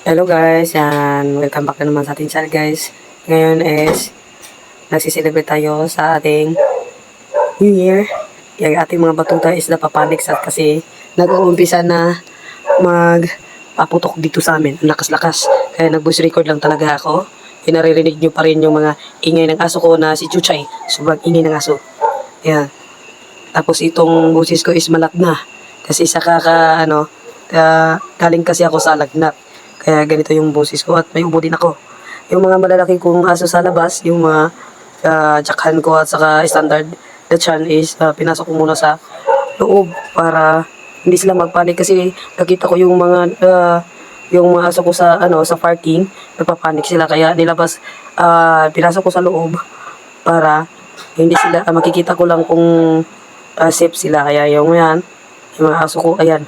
Hello guys, yan. Welcome back na naman sa ating channel guys. Ngayon is nagsiselebrate tayo sa ating New Year. Yung ating mga batuta is napapanik sa kasi nag-uumpisa na magpaputok dito sa amin. Ang lakas-lakas. Kaya nag-voice record lang talaga ako. Kaya naririnig nyo pa rin yung mga ingay ng aso ko na si Chuchay. Sobrang ingay ng aso. Yan. Tapos itong boses ko is malat na. Kasi sa galing kasi ako sa lagnat. Kaya ganito yung boses ko at may ubo din ako. Yung mga malalaki kong aso sa labas, yung mga jakhan ko at saka standard Dachshund is pinasok ko muna sa loob para hindi sila magpanik kasi nakita ko yung mga aso ko sa parking, nagpapanik sila kaya nilabas pinasok ko sa loob para hindi sila makikita ko lang kung safe sila kaya yung mga aso ko ayan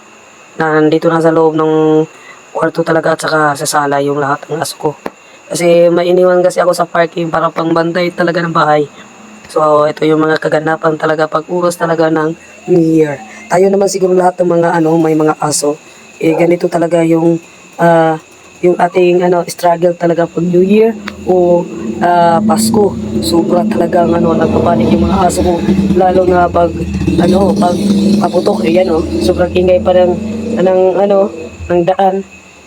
nandito na sa loob ng kwarto talaga at saka sa sala yung lahat ng aso ko. Kasi mainiwan kasi ako sa parking para pangbantay talaga ng bahay. So, ito yung mga kaganapan talaga pag uros talaga ng New Year. Tayo naman siguro lahat ng mga may mga aso. Ganito talaga yung ating struggle talaga pag New Year o Pasko. Sobra talagang nagpapanik yung mga aso ko. Lalo na pag paputok. Sobrang ingay pa ng daan.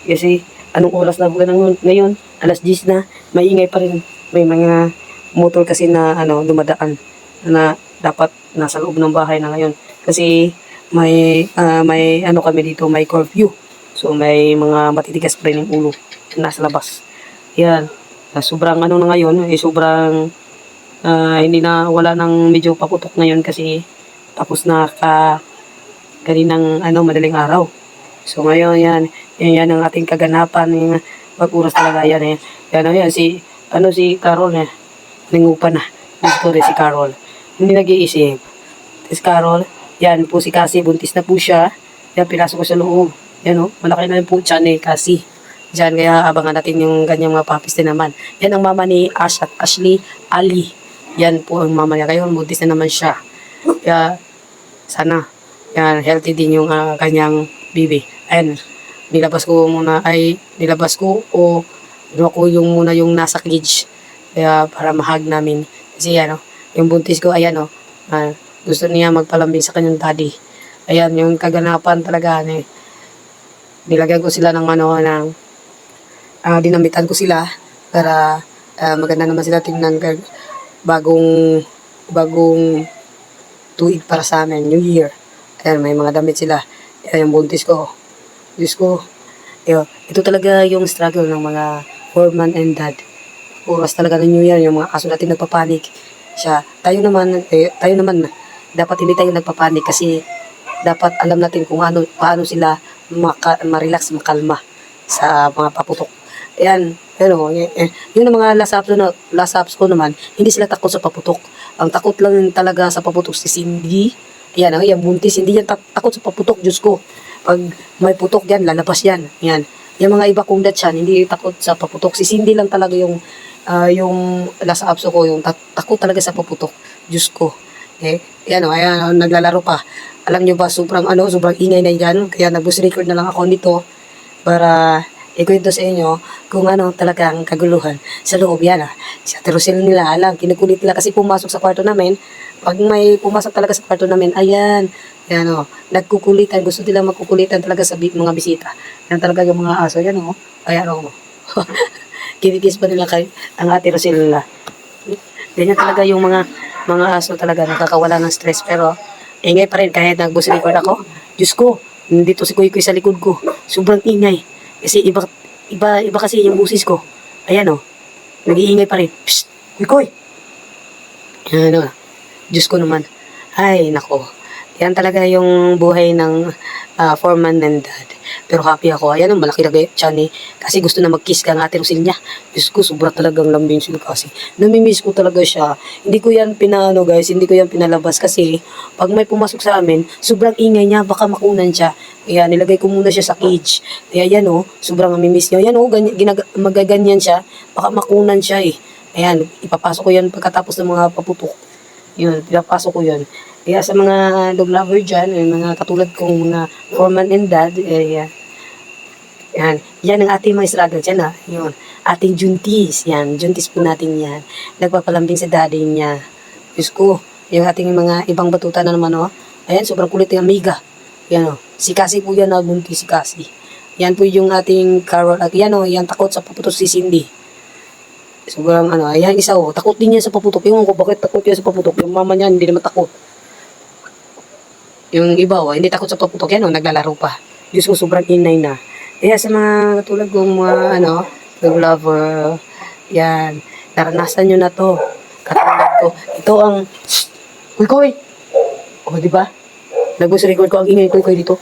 Kasi anong oras na ba ngayon? Alas 10 na. Maingay pa rin. May mga motor kasi na dumadaan na dapat nasa loob ng bahay na ngayon. Kasi may kami dito, may curfew. So may mga matitigas pa rin yung ulo nasa labas. Yan. Sobrang na ngayon, sobrang hindi na wala nang medyo paputok ngayon kasi tapos na kaninang madaling araw. So ngayon yan ang ating kaganapan yung pag-uras talaga yan Yan si Carol nangupa na. Dito rin si Carol. Hindi nag-iisip. Si Carol, yan po si Cassie, buntis na po siya. Yan pinasok ko sa loob. Yan malaki na rin po tiyan Cassie. Diyan kaya abangan natin yung ganyang mga papis din naman. Yan ang mama ni Ash at Ashley Ali. Yan po ang mama niya. Kayo buntis na naman siya. Kaya sana yan healthy din yung kanyang baby. Ayan, nilabas ko o ginawa ko muna yung nasa cage. Kaya para mahag namin. Kasi yung buntis ko, gusto niya magpalambing sa kanyang daddy. Ayan, yung kaganapan talaga. Nilagyan ko sila ng dinamitan ko sila para maganda naman sila tingnan bagong tuig para sa amin, New Year. Ayan, may mga damit sila. Ayan, yung buntis ko. Diyos ko. Ito talaga yung struggle ng mga foreman and dad. Oras talaga ng New Year, yung mga aso natin nagpapanik. Tayo naman, dapat hindi tayo nagpapanik kasi dapat alam natin kung paano sila ma-relax, makalma sa mga paputok. Ayan, yun ang mga last ups ko naman, hindi sila takot sa paputok. Ang takot lang talaga sa paputok si Cindy. Ayan, yung buntis, hindi yan takot sa paputok, Diyos ko. Pag may putok yan, lalabas yan. Yan. Yung mga iba kong Dachshund, hindi takot sa paputok. Si Cindy lang talaga yung last ups ko, yung takot talaga sa paputok. Diyos ko. Ayan, naglalaro pa. Alam nyo ba, sobrang ingay na yan. Kaya nag-voice record na lang ako nito para ikwento sa inyo kung talagang kaguluhan sa loob yan. Sa Terosel nila, kinukulit nila kasi pumasok sa kwarto namin. Pag may pumasok talaga sa kwarto namin, ayan, nagkukulitan. Gusto nila magkukulitan talaga sa mga bisita. Yan talaga yung mga aso. Yan ayan kinikis pa nila ang ate Rosella. Ganyan talaga yung mga aso talaga. Nakakawala ng stress. Pero ingay pa rin kahit nag-voice record ako. Diyos ko, nandito si Kuy Kuy sa likod ko. Sobrang ingay. Kasi iba kasi yung busis ko. Ayan nag-iingay pa rin. Psst! Kuy! Diyos ko naman. Ay, nako. Yan talaga yung buhay ng foreman and dad. Pero happy ako. Ayan, malaki na tiyan kasi gusto na mag-kiss ka ng ate Rosil niya. Diyos ko, sobra talagang lambing siya kasi. Namimiss ko talaga siya. Hindi ko yan hindi ko yan pinalabas kasi pag may pumasok sa amin, sobrang ingay niya, baka makunan siya. Kaya nilagay ko muna siya sa cage. Kaya yan sobrang namimiss niya. Yan magaganyan siya, baka makunan siya Ayan, ipapasok ko yan pagkatapos ng mga paputok. Yun, pinapasok ko yun. Kaya sa mga dog lover dyan, mga katulad kong mga foreman and dad, Yan ang ating mga struggle dyan ha. Yun. Ating juntis. Yan. Juntis po natin yan. Nagpapalambing sa daddy niya. Diyos ko. Yung ating mga ibang batuta na naman, oh. Ayan, sobrang kulit yung amiga. Yan, oh. Si Cassie po yan, buntis si Cassie. Yan po yung ating Carol. At yan, oh. Yan, takot sa paputok si Cindy. Sobrang, ayan, isa, oh. Takot din yan sa paputok. Yung ko, bakit takot yan sa paputok? Yung mama niya, hindi naman takot. Yung iba, oh, hindi takot sa paputok. Yan, oh, naglalaro pa. Diyos ko, sobrang inay na. Kaya sa mga katulad kong mga, dog lover, yan, naranasan nyo na to. Katulad ko. Ito ang, Koy! O, di ba? Nag-voice record ko ang ingay Koy dito.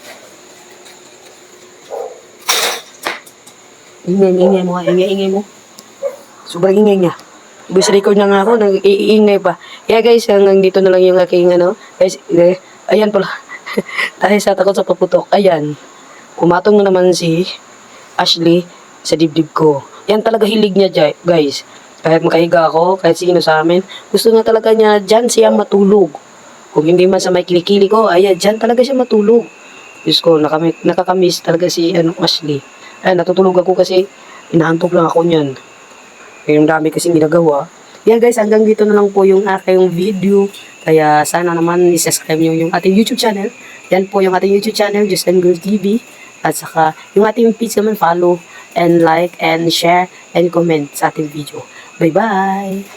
Ingay mo ha, ingay mo. Sobrang ingay niya. Voice record na nga ako, nag-iingay pa. Yeah guys, hanggang dito na lang yung aking, guys, ayan pala. Dahil sa takot sa paputok, ayan. Pumatong na naman si Ashley sa dibdib ko. Yan talaga hilig niya, guys. Kahit makahiga ako, kahit sino sa amin, gusto na talaga niya, dyan siya matulog. Kung hindi man sa may kilikili ko, ayan, dyan talaga siya matulog. Diyos ko, nakakamiss talaga si Ashley. Ay, natutulog ako kasi inaantok lang ako niyan. Yung dami kasing ginagawa. Yan guys, hanggang dito na lang po yung aking video. Kaya sana naman i-subscribe nyo yung ating YouTube channel. Yan po yung ating YouTube channel, Just and Girl TV. At saka yung ating page naman, follow and like and share and comment sa ating video. Bye-bye!